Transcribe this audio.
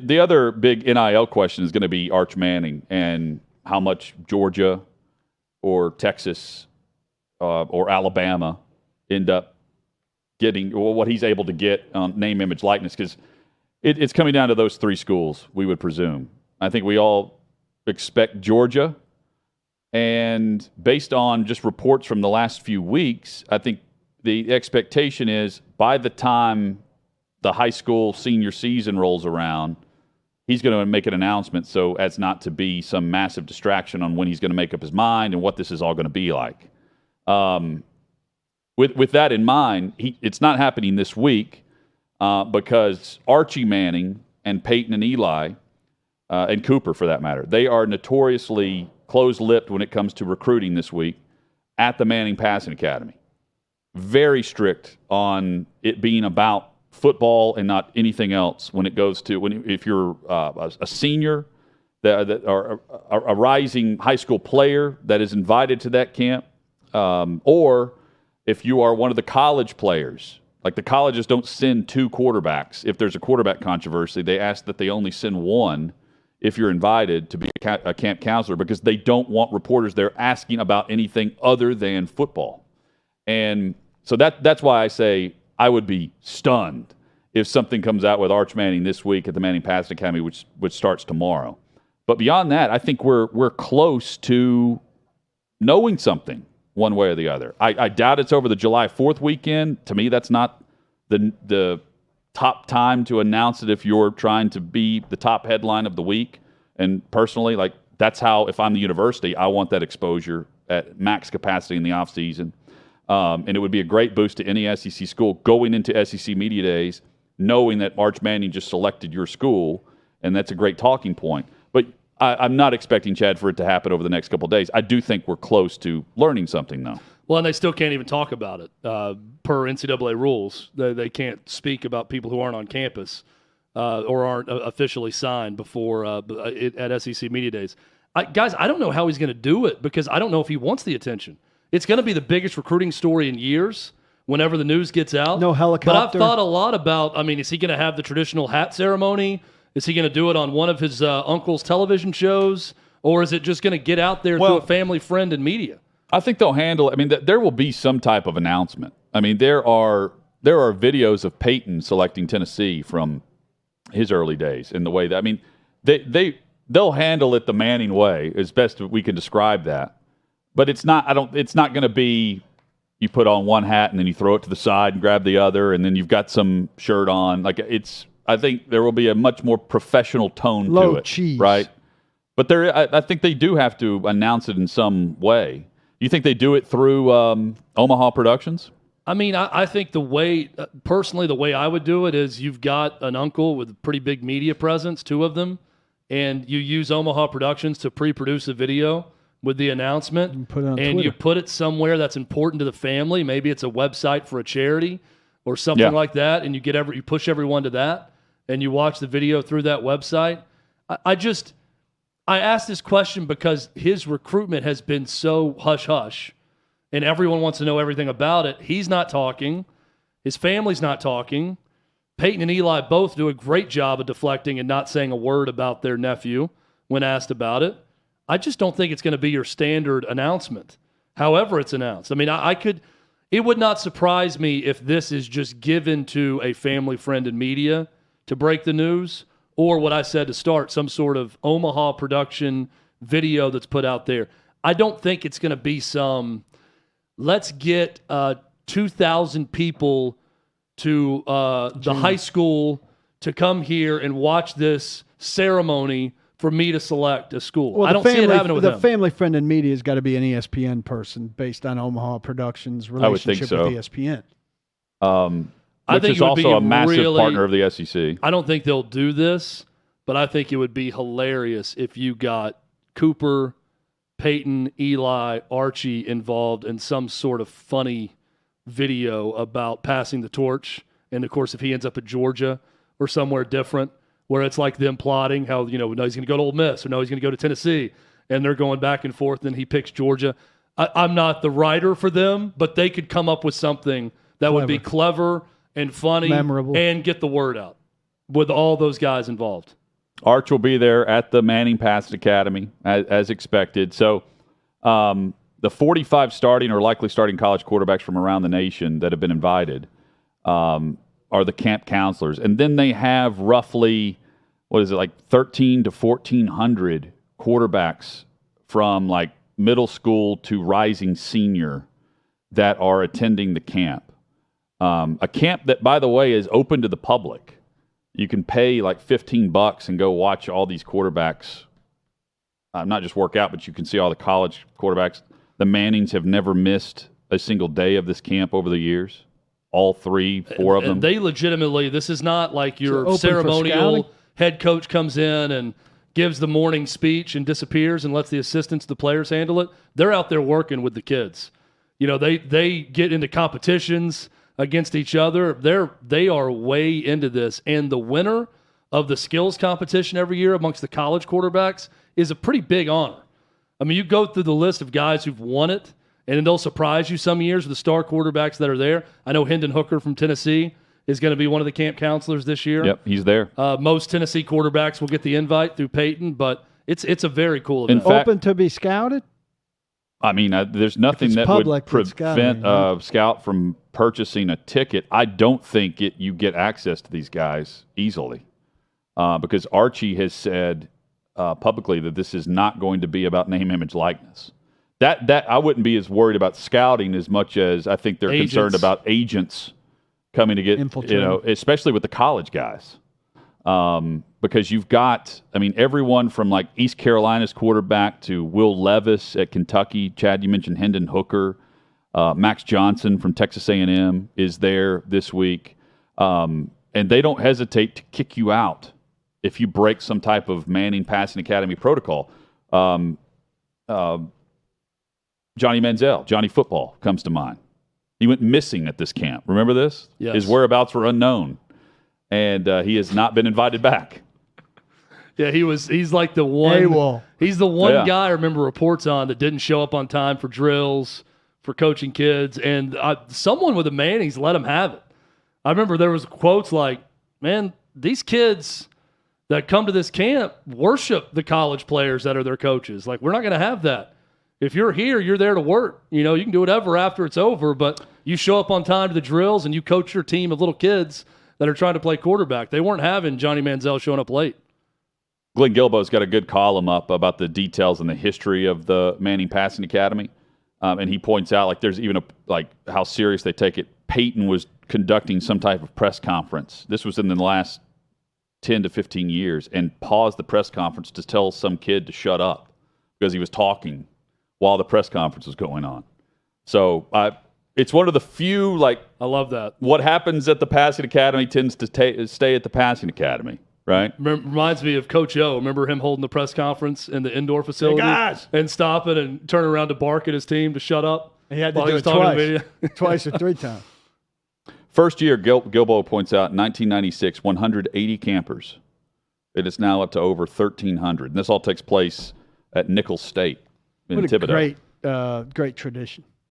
The other big NIL question is going to be Arch Manning and how much Georgia or Texas or Alabama end up getting, or what he's able to get on name, image, likeness, because it's coming down to those three schools, we would presume. I think we all expect Georgia, and based on just reports from the last few weeks, I think the expectation is by the time the high school senior season rolls around, he's going to make an announcement so as not to be some massive distraction on when he's going to make up his mind and what this is all going to be like. With that in mind, it's not happening this week because Archie Manning and Peyton and Eli and Cooper, for that matter, they are notoriously close-lipped when it comes to recruiting this week at the Manning Passing Academy. Very strict on it being about football and not anything else when it goes to if you're a senior or a rising high school player that is invited to that camp, or if you are one of the college players. Like, the colleges don't send two quarterbacks. If there's a quarterback controversy, they ask that they only send one if you're invited to be a camp counselor, because they don't want reporters there asking about anything other than football. And so that's why I say I would be stunned if something comes out with Arch Manning this week at the Manning Passing Academy, which starts tomorrow. But beyond that, I think we're close to knowing something one way or the other. I doubt it's over the July 4th weekend. To me, that's not the top time to announce it if you're trying to be the top headline of the week. And personally, like, that's how, if I'm the university, I want that exposure at max capacity in the offseason. And it would be a great boost to any SEC school going into SEC Media Days, knowing that Arch Manning just selected your school, and that's a great talking point. But I'm not expecting, Chad, for it to happen over the next couple of days. I do think we're close to learning something, though. Well, and they still can't even talk about it. Per NCAA rules, they can't speak about people who aren't on campus or aren't officially signed before at SEC Media Days. Guys, I don't know how he's going to do it, because I don't know if he wants the attention. It's going to be the biggest recruiting story in years whenever the news gets out. No helicopter. But I've thought a lot about, is he going to have the traditional hat ceremony? Is he going to do it on one of his uncle's television shows? Or is it just going to get out there through a family, friend, and media? I think they'll handle it. There will be some type of announcement. There are videos of Peyton selecting Tennessee from his early days in the way that, they'll handle it the Manning way, as best we can describe that. But it's not going to be you put on one hat and then you throw it to the side and grab the other, and then you've got some shirt on. I think there will be a much more professional tone to it. Cheese. Right? But I think they do have to announce it in some way. You think they do it through Omaha Productions? I think the way I would do it is you've got an uncle with a pretty big media presence, two of them, and you use Omaha Productions to pre-produce a video with the announcement, and you put it somewhere that's important to the family. Maybe it's a website for a charity or something like that, and you push everyone to that, and you watch the video through that website. I asked this question because his recruitment has been so hush-hush, and everyone wants to know everything about it. He's not talking. His family's not talking. Peyton and Eli both do a great job of deflecting and not saying a word about their nephew when asked about it. I just don't think it's going to be your standard announcement, however it's announced. It would not surprise me if this is just given to a family, friend, and media to break the news, or what I said to start, some sort of Omaha production video that's put out there. I don't think it's going to be let's get 2,000 people to the high school to come here and watch this ceremony for me to select a school. Well, I don't see it happening with the family, friend, and media has got to be an ESPN person based on Omaha Productions' relationship with ESPN. Which is also a massive partner of the SEC. I don't think they'll do this, but I think it would be hilarious if you got Cooper, Peyton, Eli, Archie involved in some sort of funny video about passing the torch. And, of course, if he ends up at Georgia or somewhere different, where it's like them plotting how, no, he's going to go to Ole Miss, or no, he's going to go to Tennessee, and they're going back and forth, and he picks Georgia. I'm not the writer for them, but they could come up with something that would be clever and funny, memorable, and get the word out with all those guys involved. Arch will be there at the Manning Passing Academy as expected. So the 45 starting or likely starting college quarterbacks from around the nation that have been invited are the camp counselors. And then they have roughly, 13 to 1,400 quarterbacks from like middle school to rising senior that are attending the camp. A camp that, by the way, is open to the public. You can pay like $15 and go watch all these quarterbacks, not just work out, but you can see all the college quarterbacks. The Mannings have never missed a single day of this camp over the years. All 4 of them. And they legitimately, this is not like your ceremonial head coach comes in and gives the morning speech and disappears and lets the assistants, the players handle it. They're out there working with the kids. You know, they get into competitions against each other. They are way into this. And the winner of the skills competition every year amongst the college quarterbacks is a pretty big honor. I mean, you go through the list of guys who've won it, and they'll surprise you some years with the star quarterbacks that are there. I know Hendon Hooker from Tennessee is going to be one of the camp counselors this year. Yep, he's there. Most Tennessee quarterbacks will get the invite through Peyton, but it's a very cool event. In fact, open to be scouted? I mean, there's nothing that would prevent a scout from purchasing a ticket. I don't think you get access to these guys easily because Archie has said publicly that this is not going to be about name, image, likeness. That I wouldn't be as worried about scouting as much as I think they're concerned about agents coming to get, especially with the college guys. Because you've got, everyone from like East Carolina's quarterback to Will Levis at Kentucky. Chad, you mentioned Hendon Hooker. Max Johnson from Texas A&M is there this week. And they don't hesitate to kick you out if you break some type of Manning Passing Academy protocol. Johnny Manziel, Johnny Football comes to mind. He went missing at this camp. Remember this? Yes. His whereabouts were unknown. And he has not been invited back. Yeah, he's like the one. AWOL. He's the one guy I remember reports on that didn't show up on time for drills, for coaching kids, and someone with the Mannings let him have it. I remember there was quotes like, "Man, these kids that come to this camp worship the college players that are their coaches. Like, we're not going to have that. If you're here, you're there to work. You know, you can do whatever after it's over, but you show up on time to the drills and you coach your team of little kids that are trying to play quarterback." They weren't having Johnny Manziel showing up late. Glenn Guilbeau's got a good column up about the details and the history of the Manning Passing Academy. And he points out, like, there's even how serious they take it. Peyton was conducting some type of press conference. This was in the last 10 to 15 years, and paused the press conference to tell some kid to shut up because he was talking while the press conference was going on. So it's one of the few, I love that. What happens at the Passing Academy tends to stay at the Passing Academy, right? Reminds me of Coach O. Remember him holding the press conference in the indoor facility and stopping and turning around to bark at his team to shut up? He had to do it twice. Twice or 3 times. First year, Guilbeau points out, 1996, 180 campers. It is now up to over 1,300. And this all takes place at Nichols State in Thibodeau. What a great tradition.